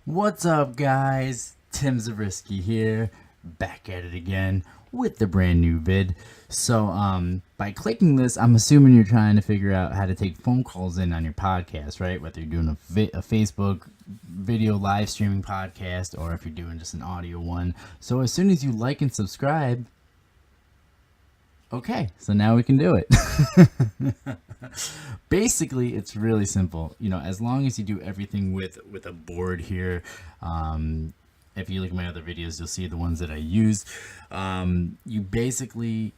What's up, guys? Tim Zabriskie here, back at it again with the brand new vid. So, by clicking this, I'm assuming you're trying to figure out how to take phone calls in on your podcast, right? Whether you're doing a Facebook video live streaming podcast or if you're doing just an audio one. So, as soon as you like and subscribe, okay, so now we can do it. Basically, it's really simple. As long as you do everything with a board here, if you look at my other videos, you'll see the ones that I use. You basically,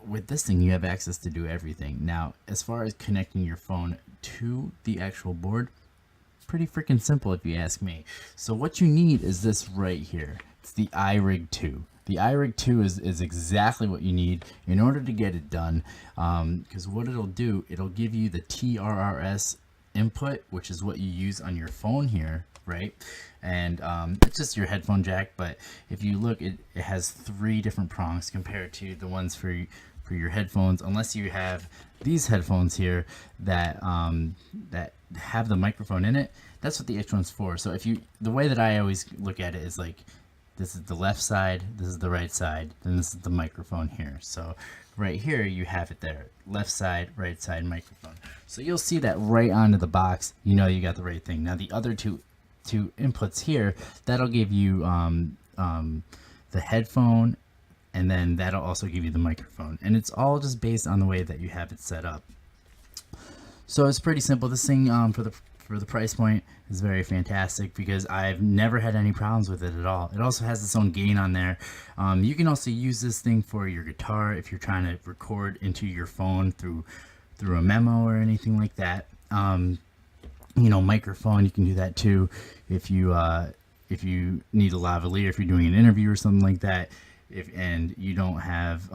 with this thing, you have access to do everything. Now, as far as connecting your phone to the actual board, pretty freaking simple if you ask me. So what you need is this right here. It's the iRig 2. The iRig 2 is exactly what you need in order to get it done, because what it'll do, it'll give you the TRRS input, which is what you use on your phone here, right? And it's just your headphone jack, but if you look, it has 3 different prongs compared to the ones for your headphones, unless you have these headphones here that that have the microphone in it. That's what the extra one's for. So the way that I always look at it is like, this is the left side, this is the right side, then this is the microphone here. So right here you have it there, left side, right side microphone. So you'll see that right onto the box. You got the right thing. Now the other two inputs here, that'll give you the headphone, and then that'll also give you the microphone. And it's all just based on the way that you have it set up. So it's pretty simple. This thing, for the price point, is very fantastic because I've never had any problems with it at all. It also has its own gain on there. You can also use this thing for your guitar if you're trying to record into your phone through a memo or anything like that. Microphone, you can do that too if you need a lavalier, if you're doing an interview or something like that. And you don't have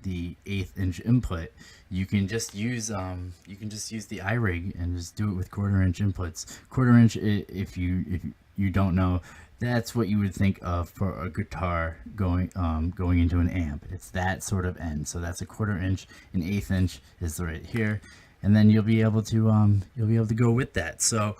the 1/8 inch input, you can just use the iRig and just do it with 1/4 inch inputs. 1/4 inch, if you don't know, that's what you would think of for a guitar going into an amp. It's that sort of end. So that's a 1/4 inch, an 1/8 inch is right here, and then you'll be able to go with that. So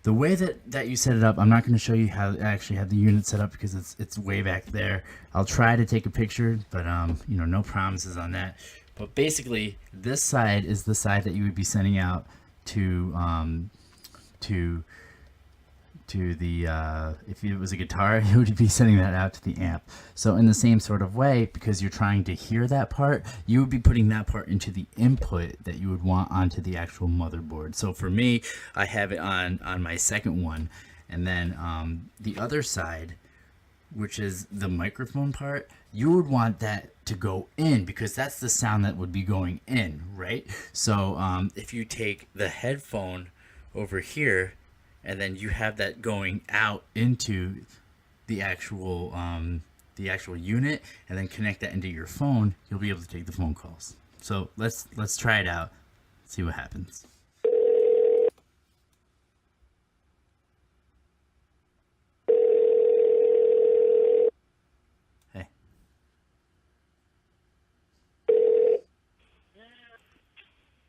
the way that you set it up, I'm not going to show you how to actually have the unit set up because it's way back there. I'll try to take a picture, but no promises on that. But basically, this side is the side that you would be sending out to the if it was a guitar, you would be sending that out to the amp. So in the same sort of way, because you're trying to hear that part, you would be putting that part into the input that you would want onto the actual motherboard. So for me, I have it on my second one, and then the other side, which is the microphone part, you would want that to go in because that's the sound that would be going in, right? So if you take the headphone over here, and then you have that going out into the actual unit, and then connect that into your phone, you'll be able to take the phone calls. So let's try it out, see what happens. Hey.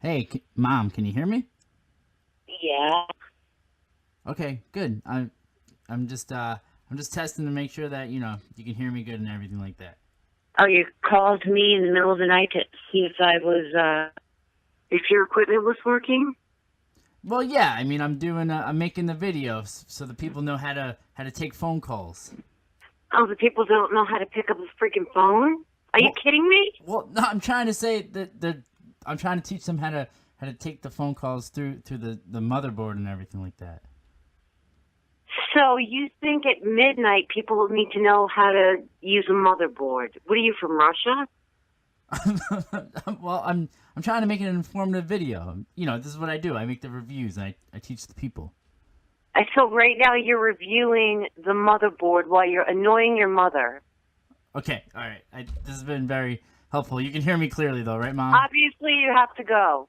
Hey, Mom, can you hear me? Yeah. Okay, good. I'm just testing to make sure that you can hear me good and everything like that. Oh, you called me in the middle of the night to see if your equipment was working? Well, yeah. I mean, I'm making the video so the people know how to take phone calls. Oh, the people don't know how to pick up a freaking phone? Are you kidding me? Well, no, I'm trying to say that I'm trying to teach them how to take the phone calls through the motherboard and everything like that. So you think at midnight people need to know how to use a motherboard? What are you, from Russia? Well, I'm trying to make an informative video. This is what I do. I make the reviews. I teach the people. So right now you're reviewing the motherboard while you're annoying your mother. Okay, all right. This has been very helpful. You can hear me clearly, though, right, Mom? Obviously, you have to go.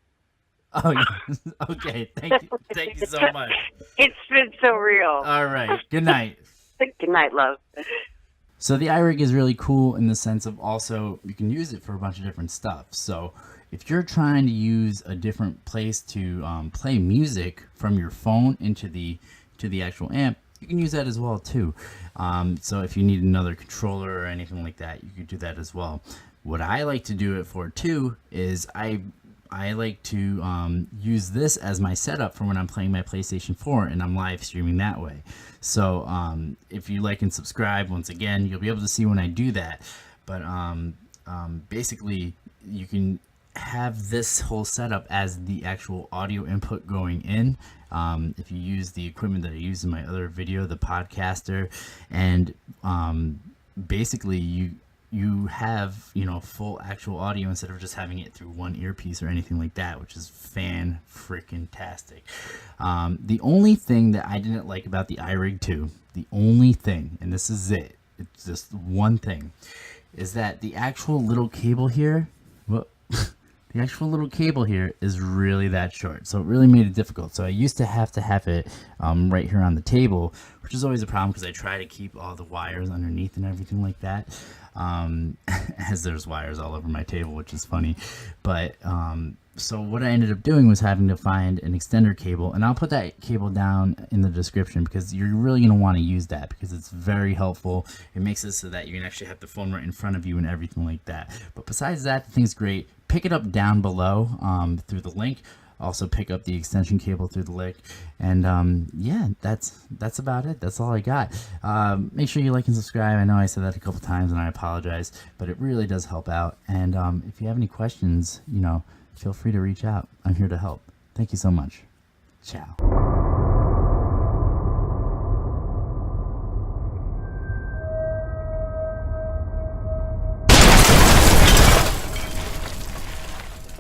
Oh, yeah. Okay. Thank you so much. It's been so real. All right. Good night. Good night, love. So the iRig is really cool in the sense of also you can use it for a bunch of different stuff. So if you're trying to use a different place to play music from your phone into the actual amp, you can use that as well too. So if you need another controller or anything like that, you could do that as well. What I like to do it for too is I like to use this as my setup for when I'm playing my PlayStation 4 and I'm live streaming that way. So if you like and subscribe, once again, you'll be able to see when I do that. But basically, you can have this whole setup as the actual audio input going in. If you use the equipment that I use in my other video, the podcaster, and basically you have, you know, full actual audio instead of just having it through one earpiece or anything like that, which is fan-freaking-tastic. The only thing that I didn't like about the iRig 2, the only thing, and this is it, it's just one thing, is that the actual little cable here, well, the actual little cable here is really that short, so it really made it difficult. So I used to have it right here on the table, which is always a problem because I try to keep all the wires underneath and everything like that, as there's wires all over my table, which is funny. But so what I ended up doing was having to find an extender cable, and I'll put that cable down in the description because you're really going to want to use that because it's very helpful. It makes it so that you can actually have the phone right in front of you and everything like that. But besides that, the thing's great. Pick it up down below through the link. Also pick up the extension cable through the link, and yeah, that's about it. That's all I got. Make sure you like and subscribe. I know I said that a couple times and I apologize, but it really does help out. And if you have any questions, you know, feel free to reach out. I'm here to help. Thank you so much. Ciao.